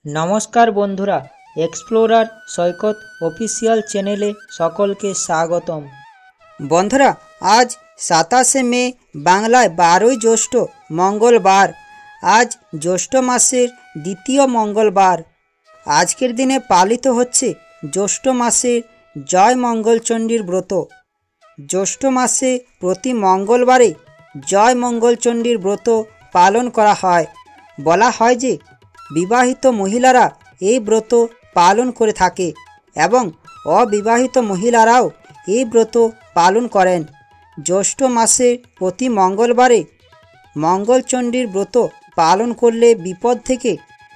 নমস্কার বন্ধুরা, এক্সপ্লোরার সৈকত অফিসিয়াল চ্যানেলে সকলকে স্বাগতম। বন্ধুরা, আজ 27শে মে, বাংলায় 12ই জ্যৈষ্ঠ মঙ্গলবার। আজ জ্যৈষ্ঠ মাসের দ্বিতীয় মঙ্গলবার। আজকের দিনে পালিত হচ্ছে জ্যৈষ্ঠ মাসের জয় মঙ্গলচণ্ডীর ব্রত। জ্যৈষ্ঠ মাসে প্রতি মঙ্গলবারে জয় মঙ্গলচণ্ডীর ব্রত পালন করা হয়। বলা হয় যে বিবাহিত মহিলারা এই ব্রত পালন করে থাকে এবং অবিবাহিত মহিলারাও এই ব্রত পালন করেন। জ্যৈষ্ঠ মাসে প্রতি মঙ্গলবারে মঙ্গলচণ্ডীর ব্রত পালন করলে বিপদ থেকে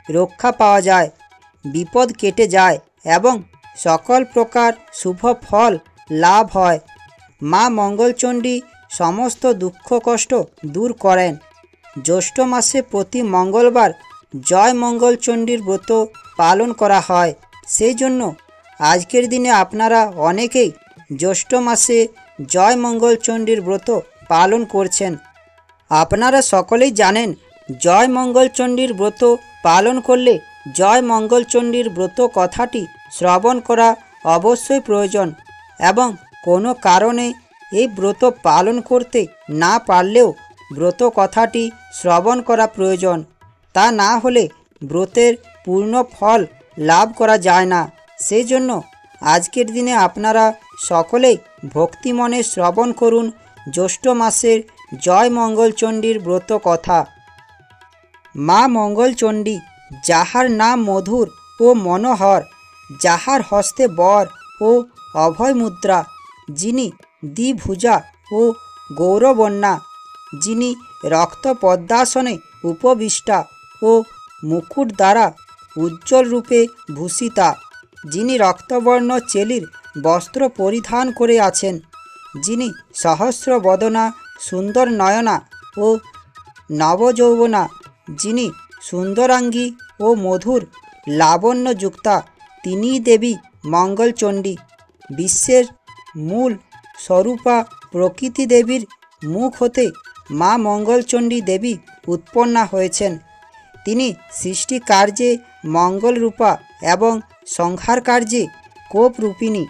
রক্ষা পাওয়া যায়, বিপদ কেটে যায় এবং সকল প্রকার শুভ ফল লাভ হয়। মা মঙ্গলচণ্ডী সমস্ত দুঃখ কষ্ট দূর করেন। জ্যৈষ্ঠ মাসে প্রতি মঙ্গলবার জয় মঙ্গলচণ্ডীর ব্রত পালন করা হয়। সেই জন্য আজকের দিনে আপনারা অনেকেই জ্যৈষ্ঠ মাসে জয় মঙ্গলচণ্ডীর ব্রত পালন করছেন। আপনারা সকলেই জানেন, জয় মঙ্গলচণ্ডীর ব্রত পালন করলে জয় মঙ্গলচণ্ডীর ব্রত কথাটি শ্রবণ করা অবশ্যই প্রয়োজন এবং কোনো কারণে এই ব্রত পালন করতে না পারলেও ব্রত কথাটি শ্রবণ করা প্রয়োজন। তা না হলে ব্রতের পূর্ণ ফল লাভ করা যায় না। সেই জন্য আজকের দিনে আপনারা সকলেই ভক্তিমনে শ্রবণ করুন জ্যৈষ্ঠ মাসের জয় মঙ্গলচণ্ডীর ব্রত কথা। মা মঙ্গলচণ্ডী, যাহার নাম মধুর ও মনোহর, যাহার হস্তে বর ও অভয় মুদ্রা, যিনি দ্বিভুজা ও গৌরবর্ণা, যিনি রক্ত পদ্মাসনে উপবিষ্টা ও মুকুট দ্বারা উজ্জ্বল রূপে ভূষিতা, যিনি রক্তবর্ণ চেলির বস্ত্র পরিধান করে আছেন, যিনি সহস্র বদনা, সুন্দর নয়না ও নবযৌবনা, যিনি সুন্দরাঙ্গী ও মধুর লাবণ্যযুক্তা, তিনিই দেবী মঙ্গলচণ্ডী। বিশ্বের মূল স্বরূপা প্রকৃতি দেবীর মুখ হতে মা মঙ্গলচণ্ডী দেবী উৎপন্না হয়েছেন। তিনি সৃষ্টি কার্যে মঙ্গলরূপা এবং সংহার কার্যে কোপরূপিণী।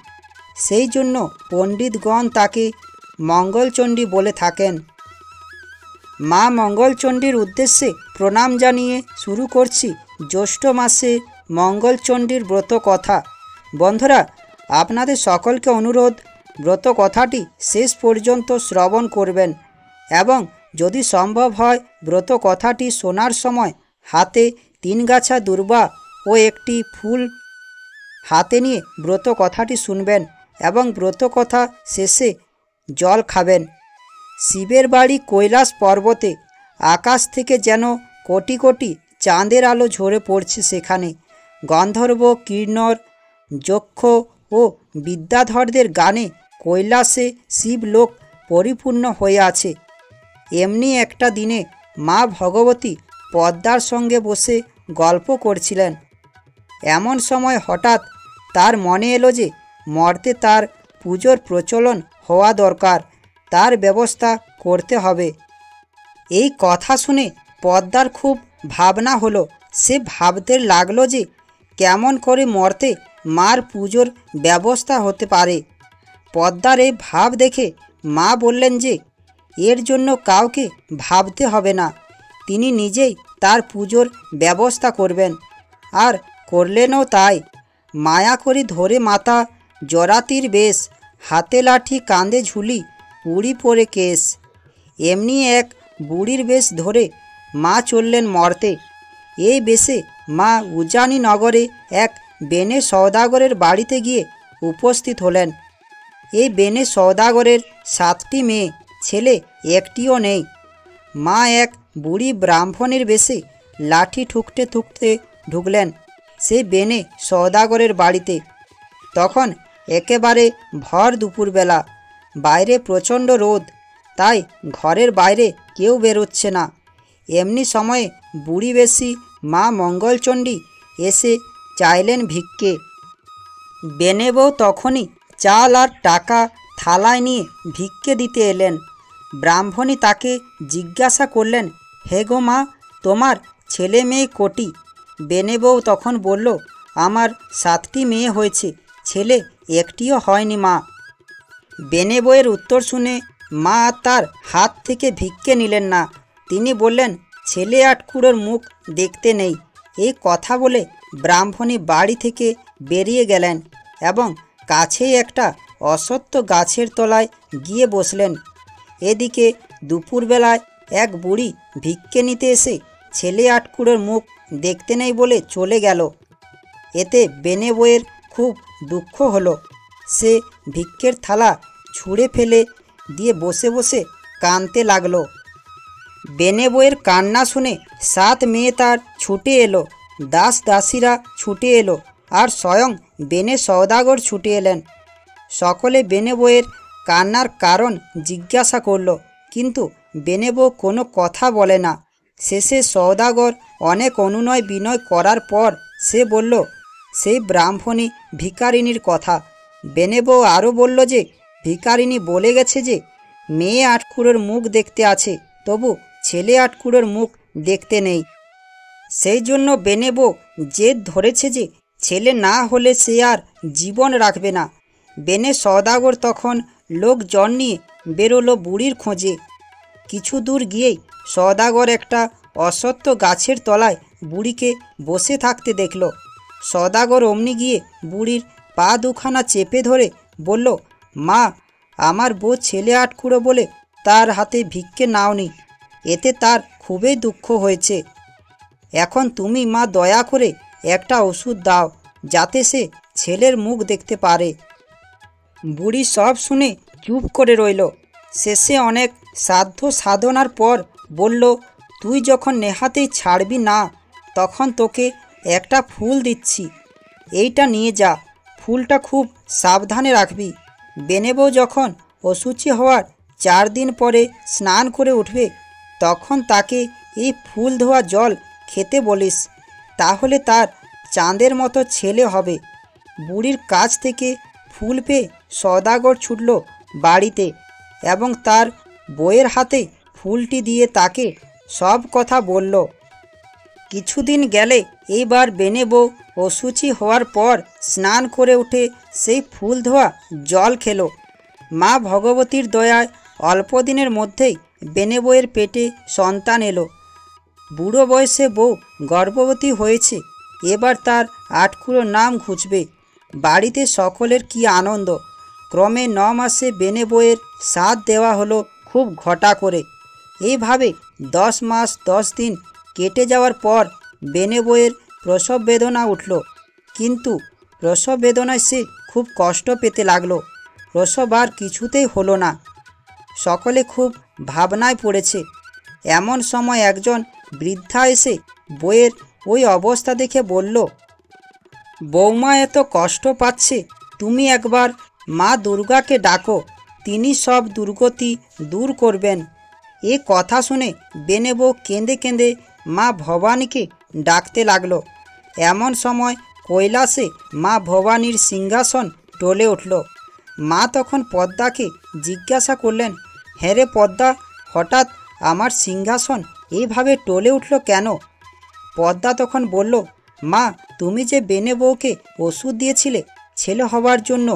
সেই জন্য পণ্ডিতগণ তাকে মঙ্গলচণ্ডী বলে থাকেন। মা মঙ্গলচণ্ডীর উদ্দেশ্যে প্রণাম জানিয়ে শুরু করছি জ্যৈষ্ঠ মাসে মঙ্গলচণ্ডীর ব্রত কথা। বন্ধুরা, আপনাদের সকলকে অনুরোধ, ব্রত কথাটি শেষ পর্যন্ত শ্রবণ করবেন এবং যদি সম্ভব হয় ব্রত কথাটি শোনার সময় হাতে 3 গাছা দূর্বা ও একটি ফুল হাতে নিয়ে ব্রত কথাটি শুনবেন এবং ব্রত কথা শেষে জল খাবেন। শিবের বাড়ি কৈলাস পর্বতে। আকাশ থেকে যেন কোটি কোটি চাঁদের আলো ঝরে পড়ছে সেখানে। গন্ধর্ব, কিন্নর, যক্ষ ও বিদ্যাধরদের গানে কৈলাসে শিবলোক পরিপূর্ণ হয়ে আছে। এমনি একটা দিনে মা ভগবতী পদ্মার সঙ্গে বসে গল্প করছিলেন। এমন সময় হঠাৎ তার মনে এলো যে মর্তে তার পুজোর প্রচলন হওয়া দরকার, তার ব্যবস্থা করতে হবে। এই কথা শুনে পদ্মার খুব ভাবনা হলো। সে ভাবতে লাগলো যে কেমন করে মর্তে মার পুজোর ব্যবস্থা হতে পারে। পদ্মার এই ভাব দেখে মা বললেন যে এর জন্য কাউকে ভাবতে হবে না, তিনি নিজেই তার পুজোর ব্যবস্থা করবেন। আর করলেনও তাই। মায়া করি ধরে মাতা, জরাতির বেশ, হাতে লাঠি কাঁধে ঝুলি, উড়ি পরে কেশ। এমনি এক বুড়ির বেশ ধরে মা চললেন মর্তে। এই বেশে মা উজানি নগরে এক বেনে সওদাগরের বাড়িতে গিয়ে উপস্থিত হলেন। এই বেনে সওদাগরের 7টি মেয়ে, ছেলে একটিও নেই। মা এক বুড়ি ব্রাহ্মণের বেশে লাঠি ঠুকতে ঠুকতে ঢুকলেন সেই বেনে সওদাগরের বাড়িতে। তখন একেবারে ভর দুপুরবেলা, বাইরে প্রচণ্ড রোদ, তাই ঘরের বাইরে কেউ বেরোচ্ছে না। এমনি সময়ে বুড়ি বেশি মা মঙ্গলচণ্ডী এসে চাইলেন ভিক্ষে। বেনে বউ তখনই চাল আর টাকা থালায় নিয়ে ভিক্ষে দিতে এলেন। ব্রাহ্মণী তাকে জিজ্ঞাসা করলেন, হে গো মা, তোমার ছেলে মেয়ে কটি? বেনে বউ তখন বলল, আমার 7টি মেয়ে হয়েছে, ছেলে একটিও হয়নি মা। বেনে বউয়ের উত্তর শুনে মা আর তার হাত থেকে ভিক্ষে নিলেন না। তিনি বললেন, ছেলে আটকুড়োর মুখ দেখতে নেই। এই কথা বলে ব্রাহ্মণী বাড়ি থেকে বেরিয়ে গেলেন এবং কাছেই একটা অশ্বত্থ গাছের তলায় গিয়ে বসলেন। এদিকে দুপুরবেলায় এক বুড়ি ভিক্ষে নিতে এসে ছেলে আটকুড়োর মুখ দেখতে নেই বলে চলে গেল। এতে বেনে বউয়ের খুব দুঃখ হলো। সে ভিক্ষের থালা ছুঁড়ে ফেলে দিয়ে বসে বসে কাঁদতে লাগলো। বেনে বউয়ের কান্না শুনে 7 মেয়ে তার ছুটে এলো, দাস দাসীরা ছুটে এলো, আর স্বয়ং বেনে সওদাগর ছুটে এলেন। সকলে বেনে বউয়ের কান্নার কারণ জিজ্ঞাসা করল, কিন্তু বেনে বউ কোনো কথা বলে না। শেষে সওদাগর অনেক অনুনয় বিনয় করার পর সে বলল সেই ব্রাহ্মণী ভিখারিনীর কথা। বেনে বউ আরও বলল যে ভিখারিনী বলে গেছে যে মেয়ে আটকুড়োর মুখ দেখতে আছে, তবু ছেলে আটকুড়োর মুখ দেখতে নেই। সেই জন্য বেনে বউ জেদ ধরেছে যে ছেলে না হলে সে আর জীবন রাখবে না। বেনে সওদাগর তখন লোকজন নিয়ে বেরোলো বুড়ির খোঁজে। কিছু দূর গিয়েই সওদাগর একটা অশ্বত্থ গাছের তলায় বুড়িকে বসে থাকতে দেখল। সওদাগর অমনি গিয়ে বুড়ির পা দুখানা চেপে ধরে বলল, মা, আমার বউ ছেলে আটকুড়ো বলে তার হাতে ভিক্ষে নাওনি, এতে তার খুবই দুঃখ হয়েছে। এখন তুমি মা দয়া করে একটা ওষুধ দাও, যাতে সে ছেলের মুখ দেখতে পারে। বুড়ি সব শুনে চুপ করে রইল। শেষে অনেক সাধ্য সাধনার পর বলল, তুই যখন নেহাতেই ছাড়বি না, তখন তোকে একটা ফুল দিচ্ছি, এইটা নিয়ে যা। ফুলটা খুব সাবধানে রাখবি। বেনে বউ যখন অশুচি হওয়ার 4 দিন পরে স্নান করে উঠবে, তখন তাকে এই ফুল ধোয়া জল খেতে বলিস, তাহলে তার চাঁদের মতো ছেলে হবে। বুড়ির কাছ থেকে ফুল পেয়ে সওদাগর ছুটল বাড়িতে এবং তার বউয়ের হাতে ফুলটি দিয়ে তাকে সব কথা বলল। কিছুদিন গেলে এইবার বেনে বউ অশুচি হওয়ার পর স্নান করে উঠে সেই ফুল ধোয়া জল খেলো। মা ভগবতীর দয়ায় অল্প দিনের মধ্যেই বেনে বউয়ের পেটে সন্তান এলো। বুড়ো বয়সে বউ গর্ভবতী হয়েছে, এবার তার আটকুড়ো নাম ঘুচবে। বাড়িতে সকলের কি আনন্দ। ক্রমে 9 মাসে বেনে বউয়ের সাধ দেওয়া হলো খুব ঘটা করে। এইভাবে 10 মাস 10 দিন কেটে যাওয়ার পর বেনে বউয়ের প্রসব বেদনা উঠল। কিন্তু প্রসব বেদনায় সে খুব কষ্ট পেতে লাগলো। প্রসব আর কিছুতেই হলো না। সকলে খুব ভাবনায় পড়েছে। এমন সময় একজন বৃদ্ধা এসে বউয়ের ওই অবস্থা দেখে বলল, বৌমা এত কষ্ট পাচ্ছে, তুমি একবার মা দুর্গাকে ডাকো, তিনি সব দুর্গতি দূর করবেন। এ কথা শুনে বেনে বউ কেঁদে কেঁদে মা ভবানীকে ডাকতে লাগলো। এমন সময় কৈলাসে মা ভবানীর সিংহাসন টলে উঠল। মা তখন পদ্মাকে জিজ্ঞাসা করলেন, হ্যাঁ রে পদ্মা, হঠাৎ আমার সিংহাসন এইভাবে টলে উঠল কেন? পদ্মা তখন বলল, মা, তুমি যে বেনে বউকে ওষুধ দিয়েছিলে ছেলে হবার জন্য,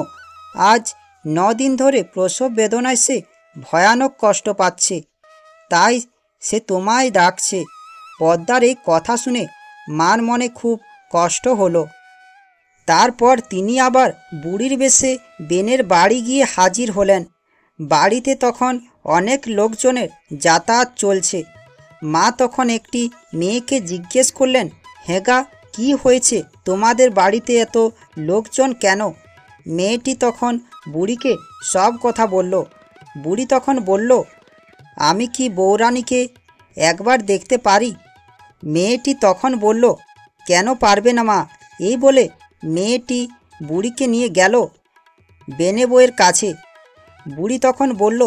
আজ 9 দিন ধরে প্রসব বেদনায় সে ভয়ানক কষ্ট পাচ্ছে, তাই সে তোমায় ডাকছে। পদ্মার এই কথা শুনে মার মনে খুব কষ্ট হলো। তারপর তিনি আবার বুড়ির বেশে বেনের বাড়ি গিয়ে হাজির হলেন। বাড়িতে তখন অনেক লোকজনের যাতায়াত চলছে। মা তখন একটি মেয়েকে জিজ্ঞেস করলেন, হেগা, কি হয়েছে, তোমাদের বাড়িতে এত লোকজন কেন? মেয়েটি তখন বুড়িকে সব কথা বলল। বুড়ি তখন বলল, আমি কি বউরানীকে একবার দেখতে পারি? মেয়েটি তখন বলল, কেন পারবে না মা? এই বলে মেয়েটি বুড়িকে নিয়ে গেল বেনে বউয়ের কাছে। বুড়ি তখন বলল,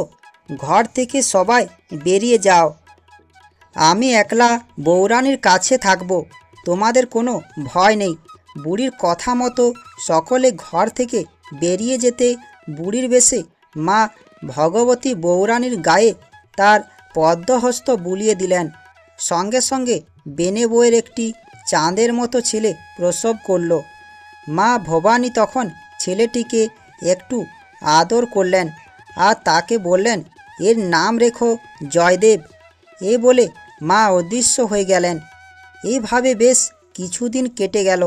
ঘর থেকে সবাই বেরিয়ে যাও, আমি একলা বউরানীর কাছে থাকব, তোমাদের কোনো ভয় নেই। বুড়ির কথা মতো সকলে ঘর থেকে বেরিয়ে যেতে বুড়ির বেশে মা ভগবতী বউরানীর গায়ে তার পদ্মহস্ত বুলিয়ে দিলেন। সঙ্গে সঙ্গে বেনে বউয়ের একটি চাঁদের মতো ছেলে প্রসব করল। মা ভবানী তখন ছেলেটিকে একটু আদর করলেন আর তাকে বললেন, এর নাম রেখো জয়দেব। এ বলে মা অদৃশ্য হয়ে গেলেন। এইভাবে বেশ কিছুদিন কেটে গেল।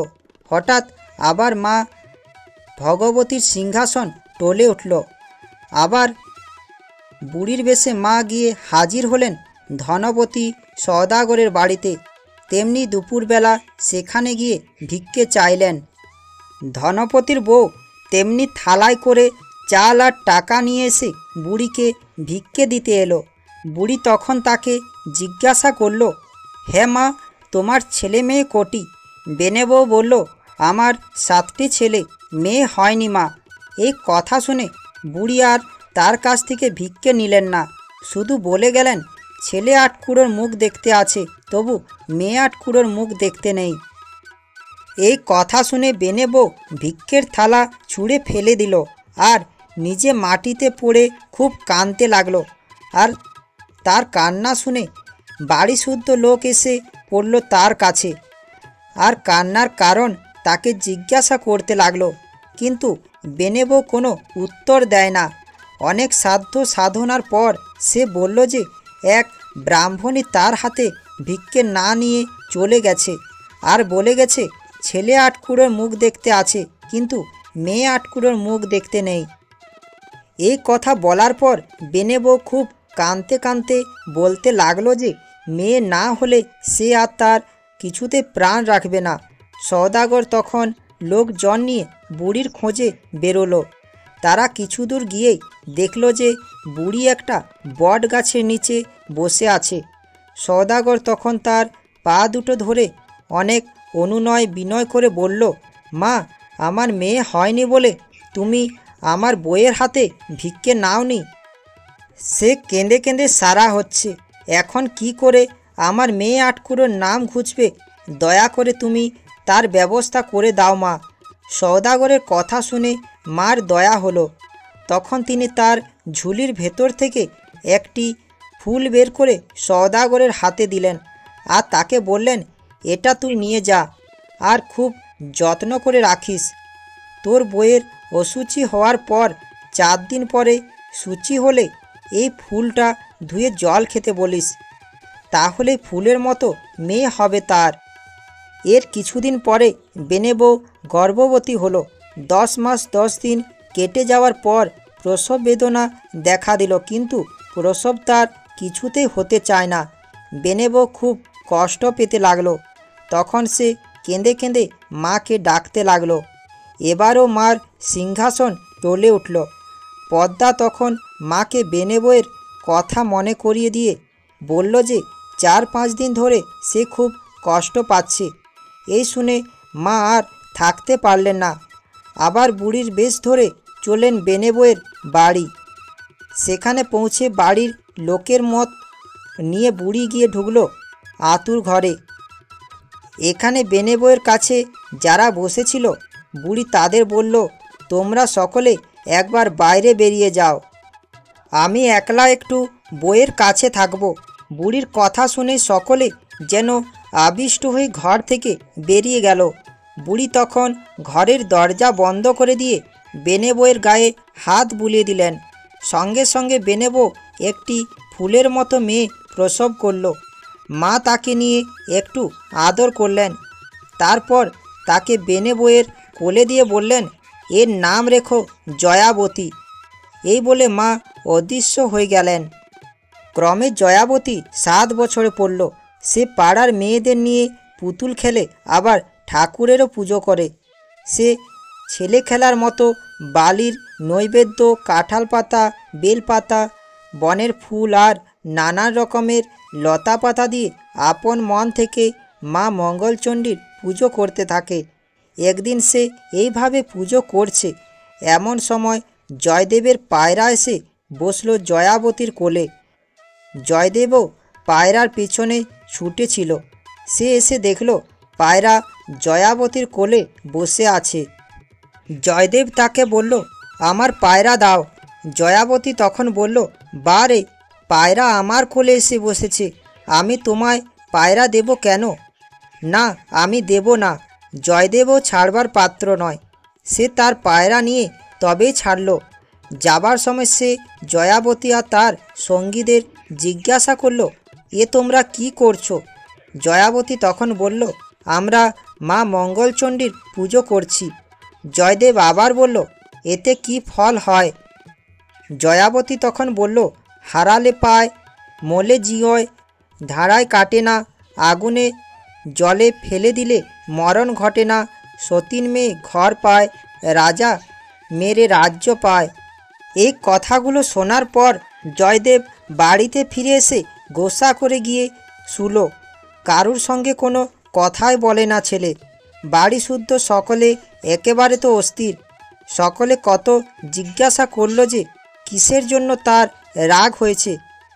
হঠাৎ আবার মা ভগবতীর সিংহাসন টলে উঠল। আবার বুড়ির বেশে মা গিয়ে হাজির হলেন ধনবতী সওদাগরের বাড়িতে। তেমনি দুপুরবেলা সেখানে গিয়ে ভিক্ষে চাইলেন। ধনপতির বউ তেমনি থালায় করে চাল আর টাকা নিয়ে এসে বুড়িকে ভিক্ষে দিতে এলো। বুড়ি তখন তাকে জিজ্ঞাসা করল, হে মা, তোমার ছেলে মেয়ে কটি? বেনে বউ বলল, আমার 7টি ছেলে, মেয়ে হয়নি মা। এই কথা শুনে বুড়ি আর তার কাছ থেকে ভিক্ষে নিলেন না, শুধু বলে গেলেন, ছেলে 8 কুড়োর মুখ দেখতে আছে, তবু মেয়ে 8 কুড়োর মুখ দেখতে নেই। এই কথা শুনে বেনে বউ ভিক্ষের থালা ছুঁড়ে ফেলে দিল আর নিজে মাটিতে পড়ে খুব কাঁদতে লাগলো। আর তার কান্না শুনে বাড়ি শুদ্ধ লোক এসে পড়ল তার কাছে আর কান্নার কারণ তাকে জিজ্ঞাসা করতে লাগলো। কিন্তু বেনে বউ কোনো উত্তর দেয় না। অনেক সাধ্য সাধনার পর সে বলল যে এক ব্রাহ্মণী তার হাতে ভিক্ষে না নিয়ে চলে গেছে আর বলে গেছে, ছেলে 8 কুড়োর মুখ দেখতে আছে, কিন্তু মেয়ে 8 কুড়োর মুখ দেখতে নেই। এই কথা বলার পর বেনে বউ খুব কাঁদতে কাঁদতে বলতে লাগলো যে মেয়ে না হলে সে আর তার কিছুতে প্রাণ রাখবে না। সওদাগর তখন লোকজন নিয়ে বুড়ির খোঁজে বেরোলো। তারা কিছু দূর গিয়েই দেখল যে বুড়ি একটা বট গাছের নিচে বসে আছে। সওদাগর তখন তার পা দুটো ধরে অনেক অনুনয় বিনয় করে বলল, মা, আমার মেয়ে হয়নি বলে তুমি আমার বউয়ের হাতে ভিক্ষে নাওনি? সে কেঁদে কেঁদে সারা হচ্ছে। এখন কি করে আমার মেয়ে 8 কুড়োর নাম ঘুচবে? দয়া করে তুমি তার ব্যবস্থা করে দাও মা। সওদাগরের কথা শুনে মার দয়া হলো। তখন তিনি তার ঝুলির ভেতর থেকে একটি ফুল বের করে সওদাগরের হাতে দিলেন আর তাকে বললেন, এটা তুই নিয়ে যা আর খুব যত্ন করে রাখিস। তোর বইয়ের অশুচি হওয়ার পর 4 দিন পরে শুচি হলে এই ফুলটা ধুয়ে জল খেতে বলিস, তাহলে ফুলের মতো মেয়ে হবে তার। এর কিছুদিন পরে বেনে বউ গর্ভবতী হলো। 10 মাস 10 দিন কেটে যাওয়ার পর প্রসব বেদনা দেখা দিল, কিন্তু প্রসব তার কিছুতেই হতে চায় না। বেনে বউ খুব কষ্ট পেতে লাগলো। তখন সে কেঁদে কেঁদে মাকে ডাকতে লাগলো। এবারও মার সিংহাসন টলে উঠল। পদ্মা তখন মাকে বেনে বউয়ের কথা মনে করিয়ে দিয়ে বলল যে 4-5 দিন ধরে সে খুব কষ্ট পাচ্ছে। এই শুনে মা আর থাকতে পারলেন না। আবার বুড়ির বেশ ধরে চলেন বেনে বউয়ের বাড়ি। সেখানে পৌঁছে বাড়ির লোকের মত নিয়ে বুড়ি গিয়ে ঢুকলো আতুর ঘরে। এখানে বেনে বউয়ের কাছে যারা বসেছিল বুড়ি তাদের বলল, তোমরা সকলে একবার বাইরে বেরিয়ে যাও, আমি একলা একটু বউয়ের কাছে থাকব। বুড়ির কথা শুনে সকলে যেন আবিষ্ট হয়ে ঘর থেকে বেরিয়ে গেল। বুড়ি তখন ঘরের দরজা বন্ধ করে দিয়ে বেনে বউয়ের গায়ে হাত বুলিয়ে দিলেন। সঙ্গে সঙ্গে বেনে বউ একটি ফুলের মতো মেয়ে প্রসব করল। মা তাকে নিয়ে একটু আদর করলেন। তারপর তাকে বেনে বউয়ের কোলে দিয়ে বললেন, এর নাম রেখো জয়াবতী। এই বলে মা অদৃশ্য হয়ে গেলেন। ক্রমে জয়াবতী 7 বছরে পড়ল। সে পাড়ার মেয়েদের নিয়ে পুতুল খেলে, আবার ঠাকুরেরও পুজো করে। সে ছেলে খেলার মতো বালির নৈবেদ্য, কাঁঠাল পাতা, বেলপাতা, বনের ফুল আর নানান রকমের লতা পাতা দিয়ে আপন মন থেকে মা মঙ্গলচণ্ডীর পুজো করতে থাকে। একদিন সে এইভাবে পুজো করছে, এমন সময় জয়দেবের পায়রা এসে বসল জয়াবতীর কোলে। জয়দেবও পায়রার পিছনে ছুটেছিল। সে এসে দেখল পায়রা জয়াবতীর কোলে বসে আছে। জয়দেব তাকে বলল, আমার পায়রা দাও। জয়াবতী তখন বলল, বারে, পায়রা আমার কোলে এসে বসেছে, আমি তোমায় পায়রা দেব কেন? না, আমি দেব না। জয়দেবও ছাড়বার পাত্র নয়। সে তার পায়রা নিয়ে তবেই ছাড়ল। যাবার সময় সে জয়াবতী আর তার সঙ্গীদের জিজ্ঞাসা করল, এ তোমরা কি করছো? জয়াবতী তখন বলল, আমরা মা মঙ্গলচণ্ডীর পুজো করছি। জয়দেব আবার বলল, এতে কি ফল হয়? জয়াবতী তখন বলল, হারালে পায়, মলে জিওয়, ধারায় কাটে না, আগুনে জলে ফেলে দিলে মরণ ঘটে না, সতীন মেয়ে ঘর পায়, রাজা মেরে রাজ্য পায়। এই কথাগুলো শোনার পর জয়দেব বাড়িতে ফিরে এসে গোসা করে গিয়ে শুল। কারুর সঙ্গে কোনো কথাই বলে না ছেলে। বাড়ি শুদ্ধ সকলে একেবারে তো অস্থির। সকলে কত জিজ্ঞাসা করল যে কিসের জন্য তার রাগ হয়েছে,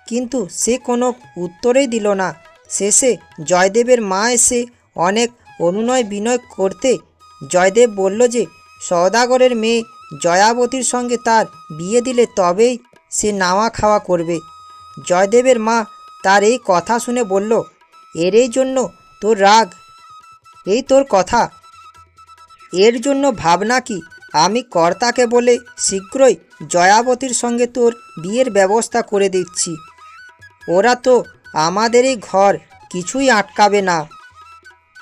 কিন্তু সে কোনো উত্তরেই দিল না। শেষে জয়দেবের মা এসে অনেক অনুনয় বিনয় করতে জয়দেব বলল যে সওদাগরের মেয়ে জয়াবতীর সঙ্গে তার বিয়ে দিলে তবেই সে নাওয়া খাওয়া করবে। জয়দেবের মা তার এই কথা শুনে বলল, এরই জন্য তোর রাগ? এই তোর কথা? এর জন্য ভাবনা কি? আমি কর্তাকে বলে শীঘ্রই জয়াবতীর সঙ্গে তোর বিয়ের ব্যবস্থা করে দিচ্ছি। ওরা তো আমাদেরই ঘর, কিছুই আটকাবে না।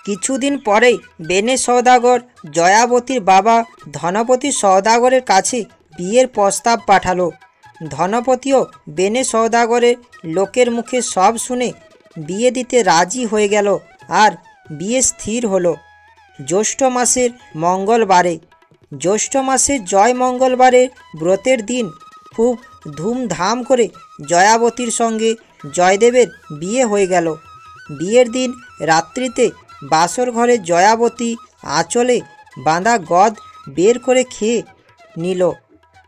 কিছুদিন পরেই বেনে সওদাগর জয়াবতীর বাবা ধনপতি সওদাগরের কাছে বিয়ের প্রস্তাব পাঠালো। ধনপতিও বেনে সওদাগরের লোকের মুখে সব শুনে বিয়ে দিতে রাজি হয়ে গেল। আর বিয়ে স্থির হলো জ্যৈষ্ঠ মাসের মঙ্গলবারে। জ্যৈষ্ঠ মাসের জয় মঙ্গলবারের ব্রতের দিন খুব ধুমধাম করে জয়াবতীর সঙ্গে জয়দেবের বিয়ে হয়ে গেল। বিয়ের দিন রাত্রিতে বাসর ঘরে জয়াবতী আঁচলে বাঁধা গদ বের করে খেয়ে নিল।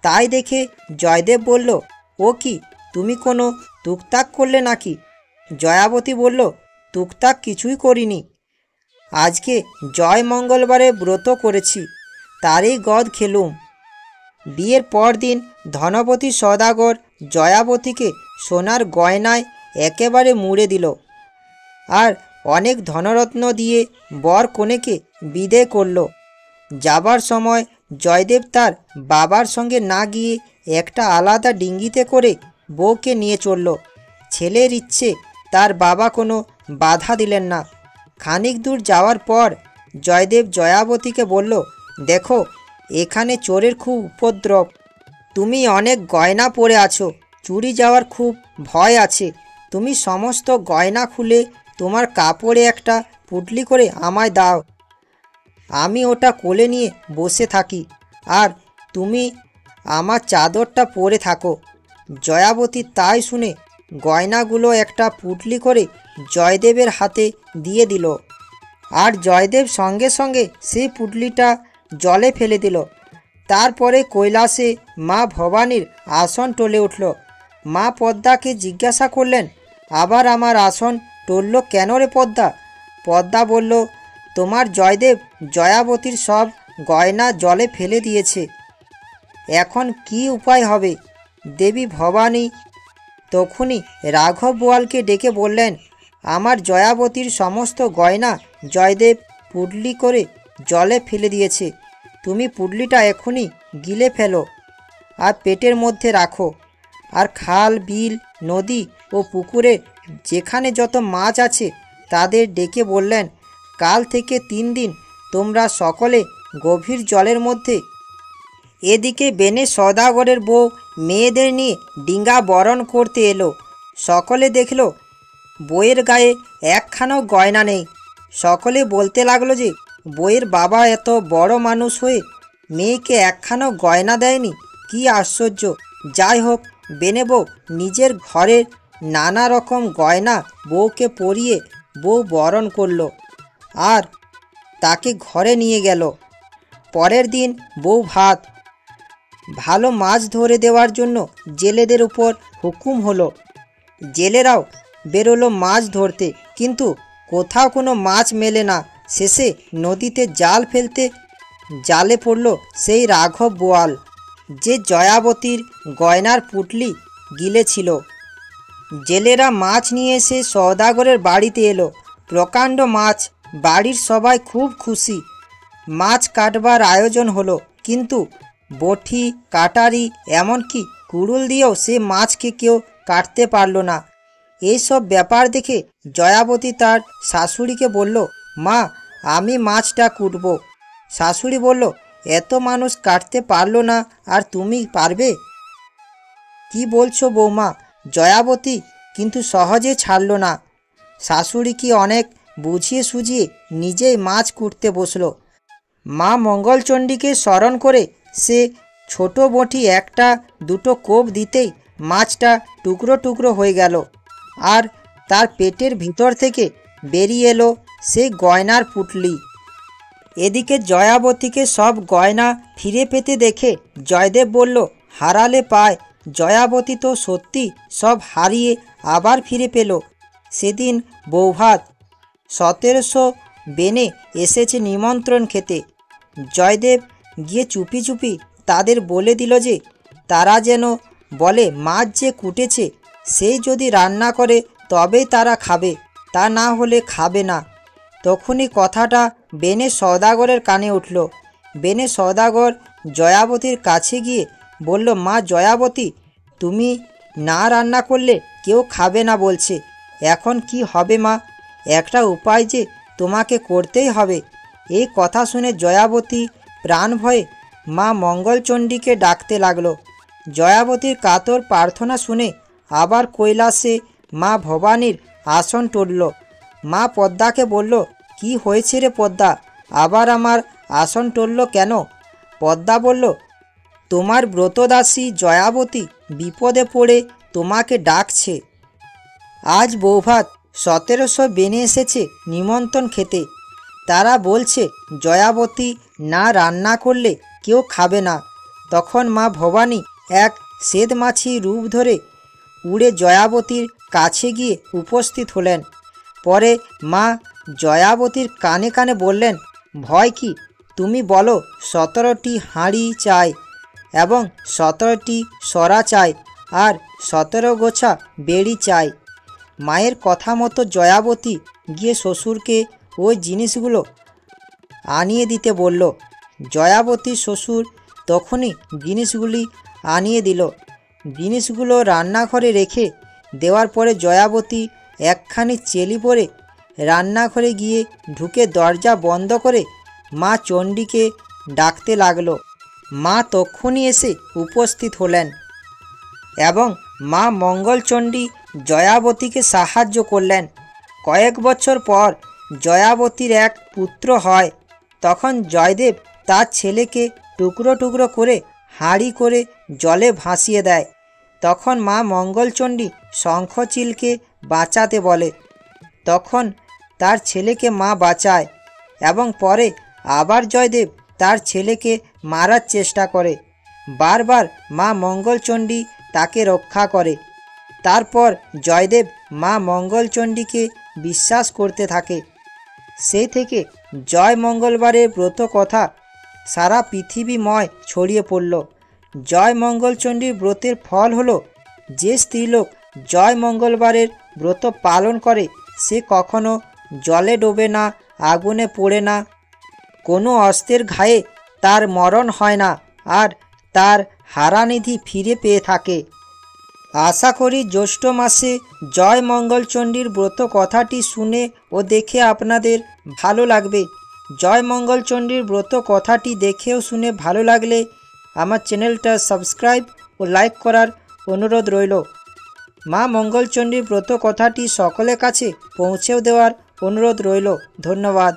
তাই দেখে জয়দেব বলল, ও কি, তুমি কোনো তুকতাক করলে নাকি? জয়াবতী বলল, তুকতাক কিছুই করিনি। আজকে জয় মঙ্গলবারে ব্রত করেছি, তারই গদ খেলুম। বিয়ের পর দিন ধনপতি সওদাগর জয়াবতীকে সোনার গয়নায় একেবারে মুড়ে দিল আর অনেক ধনরত্ন দিয়ে বর কনেকে বিদায় করল। যাবার সময় জয়দেব তার বাবার সঙ্গে না গিয়ে একটা আলাদা ডিঙ্গিতে করে বউকে নিয়ে চলল। ছেলের ইচ্ছে তার বাবা কোনো বাধা দিলেন না। খানিক দূর যাওয়ার পর জয়দেব জয়াবতীকে বলল, দেখো, এখানে চোরের খুব উপদ্রব। তুমি অনেক গয়না পরে আছো, চুরি যাওয়ার খুব ভয় আছে। তুমি সমস্ত গয়না খুলে তোমার কাপড়ে একটা পুটলি করে আমায় দাও, আমি ওটা কোলে নিয়ে বসে থাকি, আর তুমি আমার চাদরটা পরে থাকো। জয়াবতী তাই শুনে গয়নাগুলো একটা পুটলি করে জয়দেবের হাতে দিয়ে দিল। আর জয়দেব সঙ্গে সঙ্গে সেই পুটলিটা জলে ফেলে দিল। তারপরে কৈলাসে মা ভবানীর আসন টলে উঠল। মা পদ্মাকে জিজ্ঞাসা করলেন, আবার আমার আসন টলল কেন রে পদ্মা? পদ্মা বলল, তোমার জয়দেব জয়াবতীর সব গয়না জলে ফেলে দিয়েছে, এখন কি উপায় হবে? দেবী ভবানী তখনই রাঘব বোয়ালকে ডেকে বললেন, আমার জয়াবতীর সমস্ত গয়না জয়দেব পুটলি করে জলে ফেলে দিয়েছে। তুমি পুটলিটা এখনই গিলে ফেলো আর পেটের মধ্যে রাখো। আর খাল, বিল, নদী ও পুকুরে যেখানে যত মাছ আছে তাদের ডেকে বললেন, কাল থেকে 3 দিন তোমরা সকলে গভীর জলের মধ্যে। এদিকে বেনে সওদাগরের বউ মেয়েদের নিয়ে ডিঙ্গা বরণ করতে এলো। সকলে দেখল বইয়ের গায়ে একখানাও গয়না নেই। সকলে বলতে লাগলো যে বইয়ের বাবা এত বড় মানুষ হয়ে মেয়েকে একখানাও গয়না দেয়নি, কি আশ্চর্য। যাই হোক, বেনে বউ নিজের ঘরের নানা রকম গয়না বউকে পরিয়ে বউ বরণ করল আর তাকে ঘরে নিয়ে গেল। পরের দিন বউ ভালো মাছ ধরে দেওয়ার জন্য জেলেদের উপর হুকুম হলো। জেলেরাও বেরোলো মাছ ধরতে, কিন্তু কোথাও কোনো মাছ মেলে না। শেষে নদীতে জাল ফেলতে জালে পড়ল সেই রাঘব বোয়াল, যে জয়াবতীর গয়নার পুটলি গিলেছিল। জেলেরা মাছ নিয়ে এসে সওদাগরের বাড়িতে এলো। প্রকাণ্ড মাছ, বাড়ির সবাই খুব খুশি। মাছ কাটবার আয়োজন হলো, কিন্তু বটি, কাটারি, এমনকি কুড়ুল দিয়েও সে মাছকে কেউ কাটতে পারল না। এইসব ব্যাপার দেখে জয়াবতী তার শাশুড়িকে বলল, মা, আমি মাছটা কুটব। শাশুড়ি বলল, এত মানুষ কাটতে পারলো না, আর তুমি পারবে? কি বলছো বৌমা? জয়াবতী কিন্তু সহজে ছাড়ল না। শাশুড়ি কি অনেক বুঝিয়ে সুঝিয়ে নিজেই মাছ কুটতে বসলো। মা মঙ্গলচণ্ডীকে স্মরণ করে সে ছোট বঁটি একটা দুটো কোপ দিতেই মাছটা টুকরো টুকরো হয়ে গেল, আর তার পেটের ভিতর থেকে বেরিয়ে এলো সেই গয়নার পুঁটলি। এদিকে জয়াবতীকে সব গয়না ফিরে পেতে দেখে জয়দেব বলল, হারালে পায়। জয়াবতী তো সত্যি সব হারিয়ে আবার ফিরে পেল। সেদিন বৌভাত, 1700 বেনে এসেছে নিমন্ত্রণ খেতে। জয়দেব গিয়ে চুপি চুপি তাদের বলে দিল যে তারা যেন বলে মাছ যে কুটেছে সেই যদি রান্না করে তবেই তারা খাবে, তা না হলে খাবে না। তখনই কথাটা বেনে সওদাগরের কানে উঠল। বেনে সওদাগর জয়াবতীর কাছে গিয়ে বলল, মা জয়াবতী, তুমি না রান্না করলে কেউ খাবে না বলছে, এখন কি হবে মা? একটা উপায় যে তোমাকে করতেই হবে। এই কথা শুনে জয়াবতী প্রাণ ভয়ে মা মঙ্গলচণ্ডীকে ডাকতে লাগলো। জয়াবতীর কাতর প্রার্থনা শুনে আবার কৈলাসে মা ভবানীর আসন টলল। মা পদ্মাকে বলল, কি হয়েছে রে পদ্মা, আবার আমার আসন টলল কেন? পদ্মা বলল, তোমার ব্রতদাসী জয়াবতী বিপদে পড়ে তোমাকে ডাকছে। আজ বৌভাত 1700 বেনে এসেছে নিমন্ত্রণ খেতে। তারা বলছে জয়াবতী না রান্না করলে কেউ খাবে না। তখন মা ভবানী এক শ্বেত মাছি রূপ ধরে উড়ে জয়াবতীর কাছে গিয়ে উপস্থিত হলেন। পরে মা জয়াবতীর কানে কানে বললেন, ভয় কি? তুমি বলো 17টি হাঁড়ি চাই এবং 17টি সরা চাই আর 17 গোছা বেড়ি চাই। মায়ের কথা মতো জয়াবতী গিয়ে শ্বশুরকে ওই জিনিসগুলো আনিয়ে দিতে বলল। জয়াবতীর শ্বশুর তখনই জিনিসগুলি আনিয়ে দিল। জিনিসগুলো রান্নাঘরে রেখে দেওয়ার পরে জয়াবতী একখানি চেলি পরে রান্নাঘরে গিয়ে ঢুকে দরজা বন্ধ করে মা চণ্ডীকে ডাকতে লাগলো। মা তক্ষুনি এসে উপস্থিত হলেন এবং মা মঙ্গলচণ্ডী জয়াবতীকে সাহায্য করলেন। কয়েক বছর পর জয়াবতীর এক পুত্র হয়। তখন জয়দেব তার ছেলেকে টুকরো টুকরো করে হাঁড়ি করে জলে ভাসিয়ে দেয়। তখন মা মঙ্গলচণ্ডী শঙ্খচিলকে বাঁচাতে বলে। তখন তার ছেলেকে মা বাঁচায় এবং পরে আবার জয়দেব তার ছেলেকে মারার চেষ্টা করে। বারবার মা মঙ্গলচণ্ডী তাকে রক্ষা করে। তারপর জয়দেব মা মঙ্গলচণ্ডীকে বিশ্বাস করতে থাকে। সেই থেকে জয় মঙ্গলবারের ব্রত কথা সারা পৃথিবীময় ছড়িয়ে পড়ল। জয় মঙ্গলচণ্ডীর ব্রতের ফল হলো, যে স্ত্রীলোক জয় মঙ্গলবারের ব্রত পালন করে সে কখনো জলে ডোবে না, আগুনে পোড়ে না, কোনো অস্ত্রের ঘায়ে তার মরণ হয় না, আর তার হারানিধি ফিরে পেয়ে থাকে। আশা করি জ্যৈষ্ঠ মাসে জয় মঙ্গলচণ্ডীর ব্রত কথাটি শুনে ও দেখে আপনাদের ভালো লাগবে। জয় মঙ্গলচণ্ডীর ব্রত কথাটি দেখে ও শুনে ভালো লাগলে আমার চ্যানেলটা সাবস্ক্রাইব ও লাইক করার অনুরোধ রইল। মা মঙ্গলচণ্ডীর ব্রত কথাটি সকলের কাছে পৌঁছেও দেওয়ার অনুরোধ রইল। ধন্যবাদ।